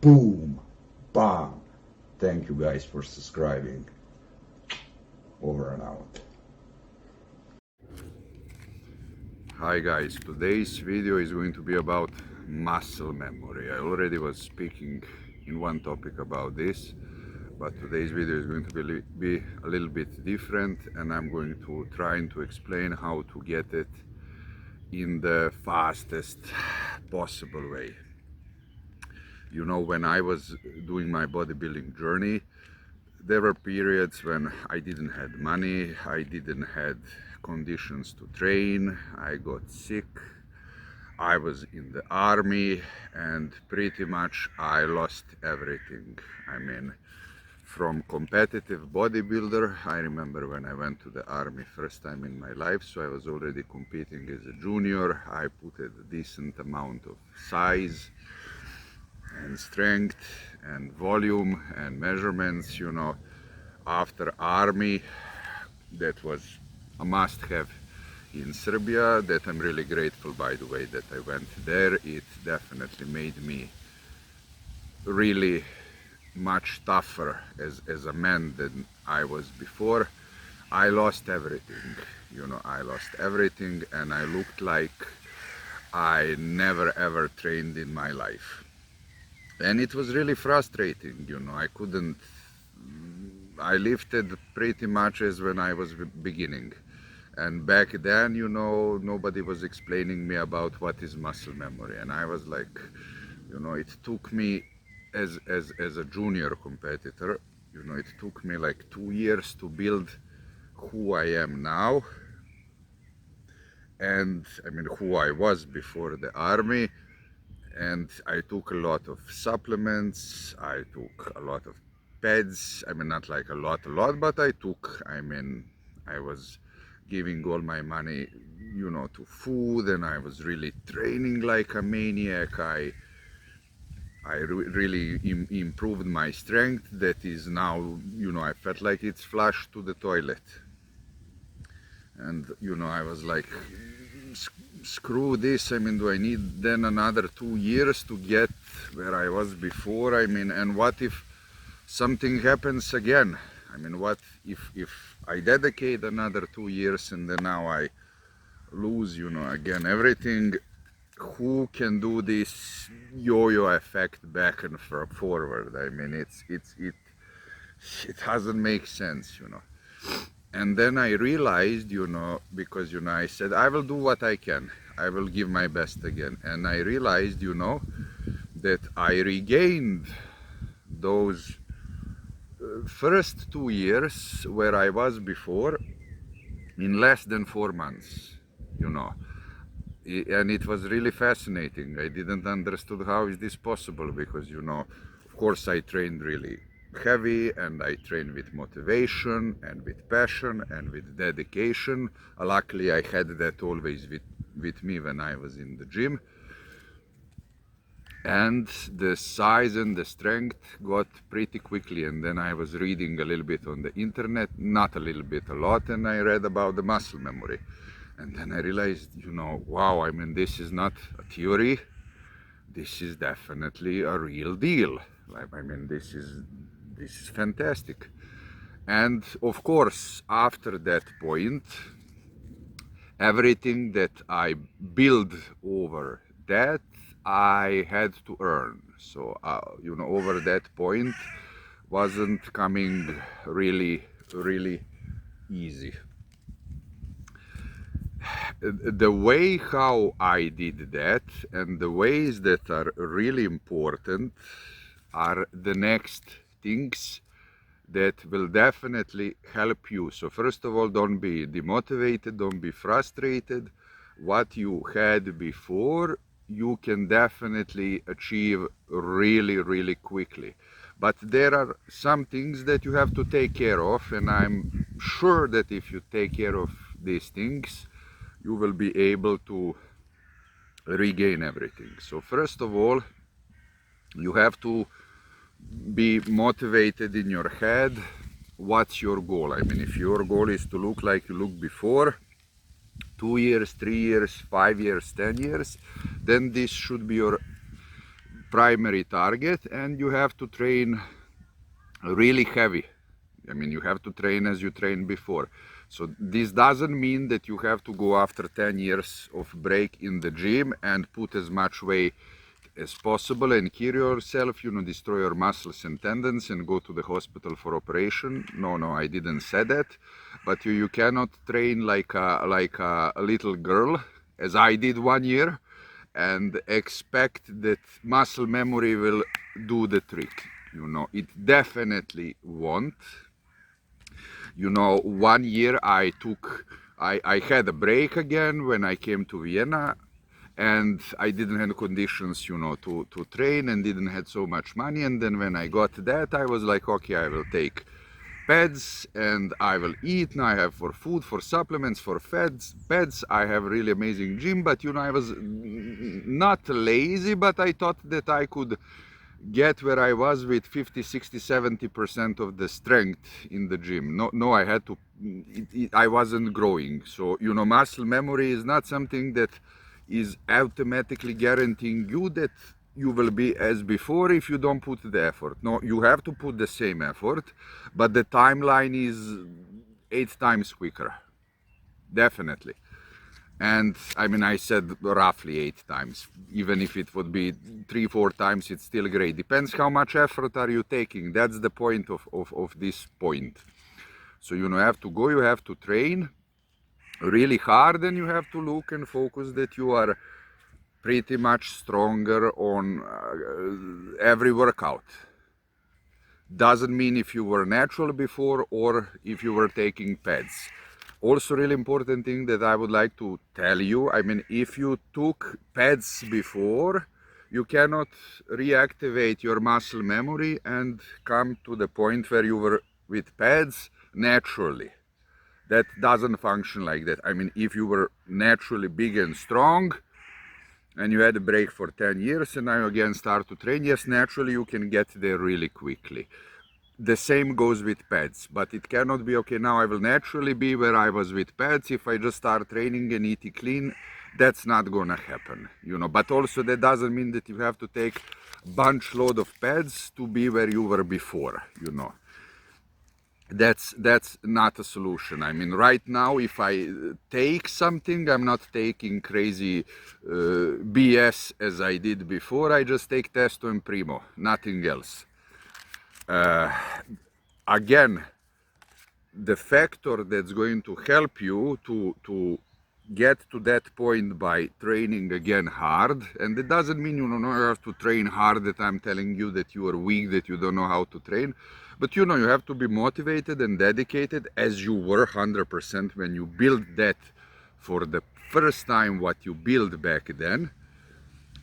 Boom, bam. Thank you guys for subscribing. Over and out. Hi guys, today's video is going to be about muscle memory. I already was speaking in one topic about this, but today's video is going to be a little bit different, and I'm going to try to explain how to get it in the fastest possible way. You know, when I was doing my bodybuilding journey, there were periods when I didn't have money, I didn't have conditions to train, I got sick, I was in the army, and pretty much I lost everything. I mean, from competitive bodybuilder, I remember when I went to the army first time in my life, so I was already competing as a junior. I put a decent amount of size and strength and volume and measurements, you know. After army, that was a must-have in Serbia, that I'm really grateful, by the way, that I went there. It definitely made me really much tougher as a man than I was before. I lost everything, you know, I lost everything, and I looked like I never ever trained in my life. And it was really frustrating, you know. I lifted pretty much as when I was beginning. And back then, you know, nobody was explaining me about what is muscle memory. And I was like, you know, it took me as a junior competitor, you know, it took me like 2 years to build who I am now. And I mean, who I was before the army. And I took a lot of supplements, I took a lot of pads. I mean, not like a lot, but I took, I mean, I was giving all my money, you know, to food, and I was really training like a maniac. I really improved my strength. That is now, you know, I felt like it's flushed to the toilet. And, you know, I was like, screw this. I mean, do I need then another 2 years to get where I was before? I mean, and what if something happens again? I mean, what if I dedicate another 2 years and then now I lose, you know, again everything? Who can do this yo-yo effect back and forward? I mean, it doesn't make sense, you know. And then I realized, you know, because, you know, I said, I will do what I can. I will give my best again. And I realized, you know, that I regained those first 2 years where I was before in less than 4 months, you know. And it was really fascinating. I didn't understand how is this possible, because, you know, of course I trained really heavy, and I trained with motivation and with passion and with dedication. Luckily I had that always with me when I was in the gym. And the size and the strength got pretty quickly. And then I was reading a little bit on the internet, not a little bit, a lot, and I read about the muscle memory. And then I realized, you know, wow, I mean, this is not a theory, this is definitely a real deal. I mean, this is fantastic. And of course, after that point, everything that I build over that, I had to earn. So, you know, over that point wasn't coming really easy. The way how I did that, and the ways that are really important, are the next things that will definitely help you. So first of all, don't be demotivated, don't be frustrated. What you had before, you can definitely achieve really quickly. But there are some things that you have to take care of, and I'm sure that if you take care of these things, you will be able to regain everything. So first of all, you have to be motivated in your head. What's your goal? I mean, if your goal is to look like you looked before, 2 years, 3 years, 5 years, 10 years, then this should be your primary target, and you have to train really heavy. I mean, you have to train as you trained before. So this doesn't mean that you have to go after 10 years of break in the gym and put as much weight as possible and kill yourself, destroy your muscles and tendons and go to the hospital for operation. No, I didn't say that. But you cannot train like a little girl, as I did 1 year, and expect that muscle memory will do the trick. It definitely won't. 1 year I had a break again when I came to Vienna, and I didn't have conditions, to train, and didn't have so much money. And then when I got that, I was like, okay, I will take pads and I will eat. Now I have for food, for supplements, for pads. I have really amazing gym, but I was not lazy, but I thought that I could get where I was with 50, 60, 70% of the strength in the gym. No, I had to, I wasn't growing. So, muscle memory is not something that is automatically guaranteeing you that you will be as before if you don't put the effort. No, you have to put the same effort, but the timeline is 8 times quicker. Definitely. And I mean, I said roughly 8 times. Even if it would be 3, 4 times, it's still great. Depends how much effort are you taking. That's the point of this point. So you have to go, you have to train really hard, and you have to look and focus that you are pretty much stronger on every workout. Doesn't mean if you were natural before or if you were taking pads. Also, really important thing that I would like to tell you, I mean, if you took pads before, you cannot reactivate your muscle memory and come to the point where you were with pads naturally. That doesn't function like that. I mean, if you were naturally big and strong and you had a break for 10 years and now again start to train, yes, naturally you can get there really quickly. The same goes with pads, but it cannot be, okay, now I will naturally be where I was with pads. If I just start training and eating clean, that's not gonna happen, But also that doesn't mean that you have to take bunch load of pads to be where you were before, That's not a solution. I mean, right now, if I take something, I'm not taking crazy BS as I did before. I just take Testo and Primo, nothing else. Again, the factor that's going to help you to get to that point by training again hard, and it doesn't mean you have to train hard, that I'm telling you that you are weak, that you don't know how to train, but you have to be motivated and dedicated as you were 100% when you build that for the first time, what you build back then,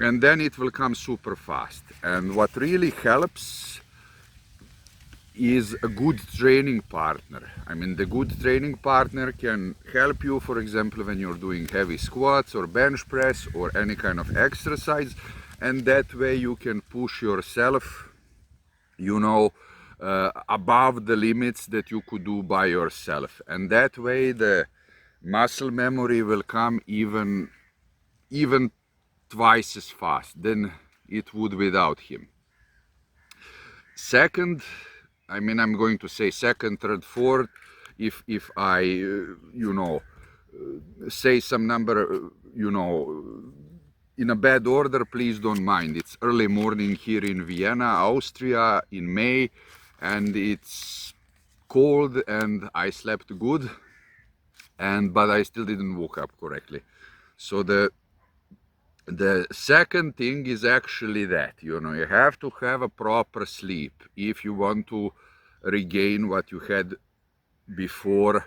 and then it will come super fast. And what really helps is a good training partner. I mean, the good training partner can help you, for example, when you're doing heavy squats or bench press or any kind of exercise, and that way you can push yourself, above the limits that you could do by yourself. And that way the muscle memory will come even twice as fast than it would without him. Second, I mean, I'm going to say second, third, fourth, if I, say some number, in a bad order, please don't mind. It's early morning here in Vienna, Austria, in May, and it's cold, and I slept good, but I still didn't wake up correctly. So the second thing is actually that, you have to have a proper sleep if you want to regain what you had before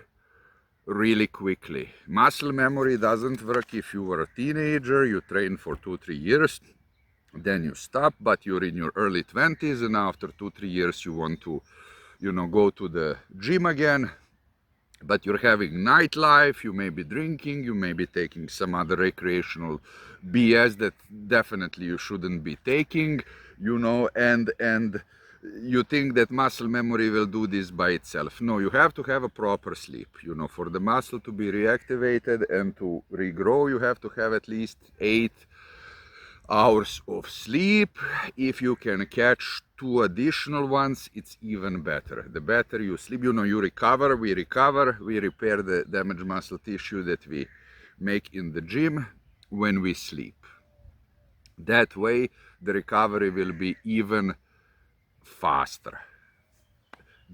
really quickly. Muscle memory doesn't work if you were a teenager, you train for 2-3 years, then you stop, but you're in your early 20s, and after 2-3 years you want to, go to the gym again, but you're having nightlife, you may be drinking, you may be taking some other recreational BS that definitely you shouldn't be taking, and you think that muscle memory will do this by itself. No, you have to have a proper sleep. For the muscle to be reactivated and to regrow, you have to have at least 8 hours of sleep. If you can catch 2 additional ones, it's even better. The better you sleep, you recover, we repair the damaged muscle tissue that we make in the gym when we sleep. That way, the recovery will be even faster.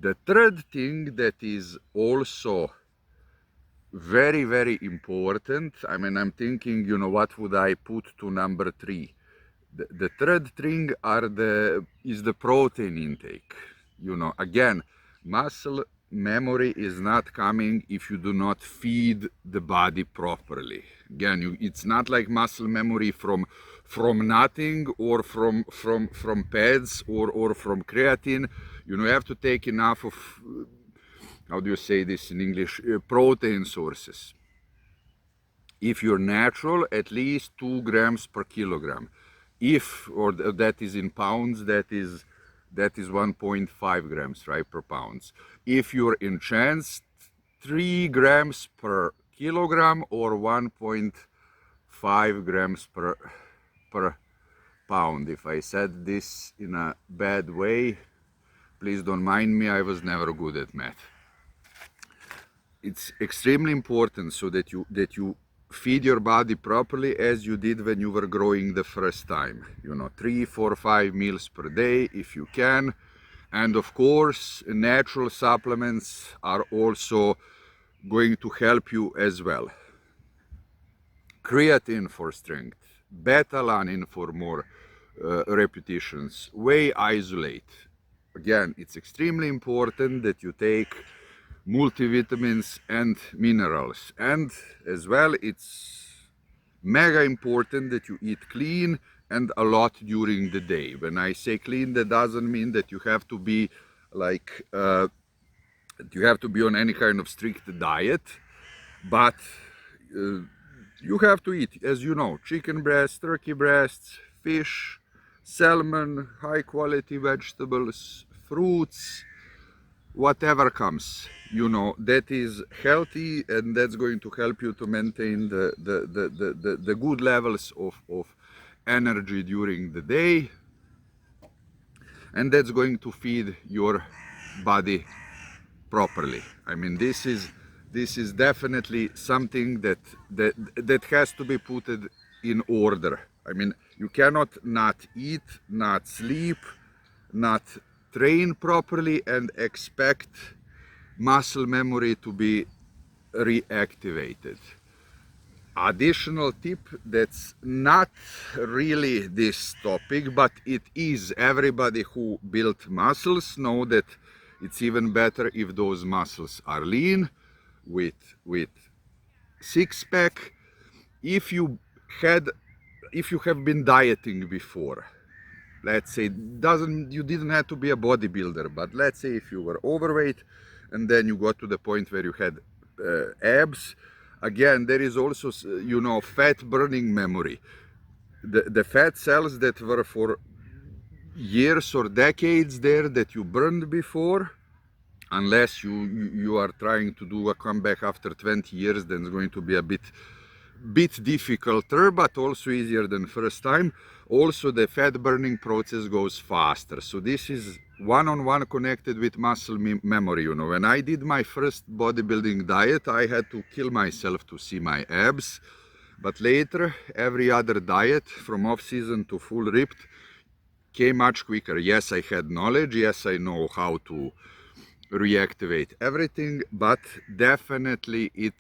The third thing that is also very, very important, I mean, I'm thinking, what would I put to number 3? The third thing is the protein intake. Again, muscle memory is not coming if you do not feed the body properly. Again, it's not like muscle memory from nothing, or from pads, or from creatine. You have to take enough of, how do you say this in English, protein sources. If you're natural, at least 2 grams per kilogram. That is in pounds, that is 1.5 grams, right, per pounds. If you're enhanced, 3 grams per kilogram, or 1.5 grams per pound. If I said this in a bad way, please don't mind me, I was never good at math. It's extremely important so that you feed your body properly, as you did when you were growing the first time. 3, 4, 5 meals per day if you can. And of course, natural supplements are also going to help you as well. Creatine for strength, beta-alanine for more repetitions, whey isolate. Again, it's extremely important that you take multivitamins and minerals, and as well it's mega important that you eat clean and a lot during the day. When I say clean, that doesn't mean that you have to be like you have to be on any kind of strict diet, but you have to eat, as you know, chicken breasts, turkey breasts, fish, salmon, high quality vegetables, fruits, whatever comes, that is healthy, and that's going to help you to maintain the good levels of energy during the day, and that's going to feed your body properly. I mean, this is definitely something that has to be put in order. I mean, you cannot not eat, not sleep, not train properly and expect muscle memory to be reactivated. Additional tip that's not really this topic, but it is. Everybody who built muscles know that it's even better if those muscles are lean, with six-pack. If you have been dieting before, let's say, you didn't have to be a bodybuilder, but let's say if you were overweight and then you got to the point where you had abs, again, there is also, fat burning memory. The fat cells that were for years or decades there that you burned before, unless you are trying to do a comeback after 20 years, then it's going to be a bit difficulter, but also easier than first time. Also, the fat burning process goes faster. So this is one-on-one connected with muscle memory. When I did my first bodybuilding diet, I had to kill myself to see my abs. But later, every other diet, from off-season to full ripped, came much quicker. Yes, I had knowledge. Yes, I know how to reactivate everything, but definitely it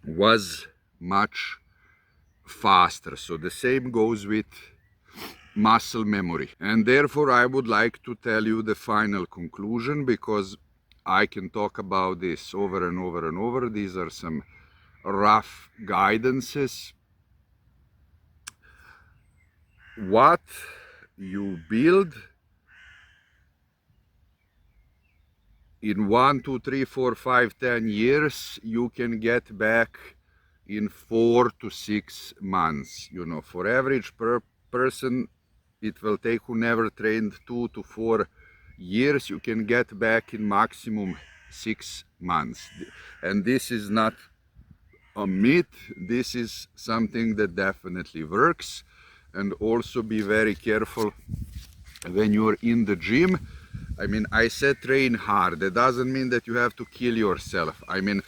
was much faster. So the same goes with muscle memory. And therefore, I would like to tell you the final conclusion, because I can talk about this over and over and over. These are some rough guidances. What you build in 1, 2, 3, 4, 5, 10 years, you can get back in 4 to 6 months. For average person, it will take, who never trained, 2 to 4 years. You can get back in maximum 6 months. And this is not a myth. This is something that definitely works. and also be very careful when you're in the gym. I mean, I said train hard. That doesn't mean that you have to kill yourself. I mean,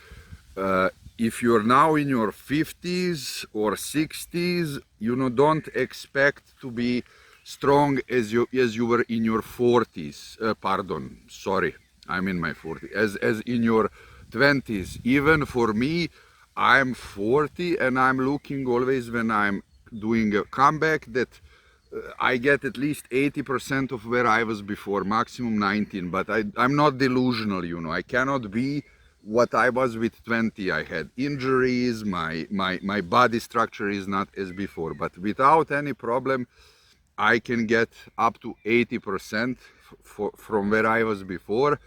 if you're now in your 50s or 60s, you know, don't expect to be strong as you were in your 40s. Pardon, sorry, I'm in my 40s. As in your 20s. Even for me, I'm 40 and I'm looking always when I'm doing a comeback that I get at least 80% of where I was before, maximum 19, but I'm not delusional, you know. I cannot be what I was with 20. I had injuries, my body structure is not as before, but without any problem, I can get up to 80% from where I was before,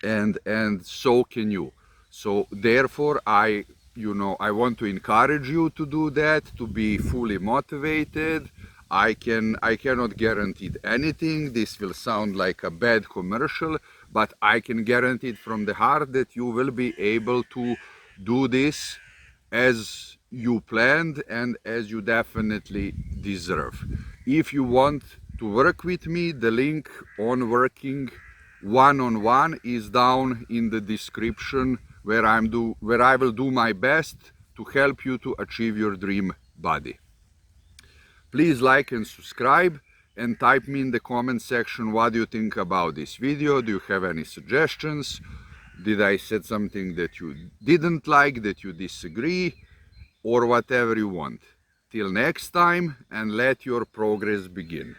and so can you. So therefore, I want to encourage you to do that, to be fully motivated. I cannot guarantee anything. This will sound like a bad commercial, but I can guarantee it from the heart that you will be able to do this as you planned and as you definitely deserve. If you want to work with me, the link on working one-on-one is down in the description, where I will do my best to help you to achieve your dream body. Please like and subscribe and type me in the comment section what do you think about this video. Do you have any suggestions? Did I said something that you didn't like, that you disagree, or whatever you want. Till next time, and let your progress begin.